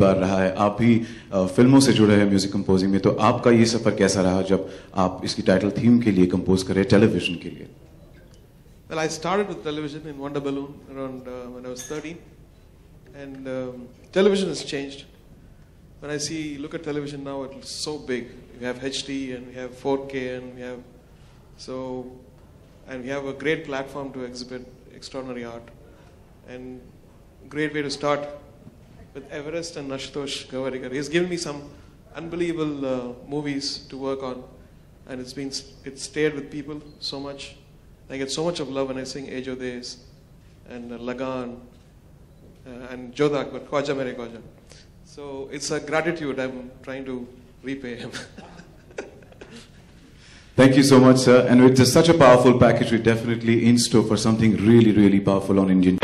बार रहा है, आप भी फिल्मों से जुड़े हैं म्यूजिक कंपोजिंग में, तो आपका ये सफर कैसा रहा जब आप इसकी टाइटल थीम के लिए कंपोज कर रहे हैं टेलीविजन के लिए? Well, I started with television in Wonder Balloon around when I was 13, and television has changed. When I look at television now, it's so big. We have HD and we have 4K and we have a great platform to exhibit extraordinary art, and great way to start with Everest and Ashutosh Gawariker. He's given me some unbelievable movies to work on, and it's stayed with people so much. I get so much of love when I sing Ejo Des and Lagan and Jodak, but Khwaja Mere Khwaja. So it's a gratitude I'm trying to repay him. Thank you so much, sir. And with such a powerful package, we're definitely in store for something really, really powerful on Indian.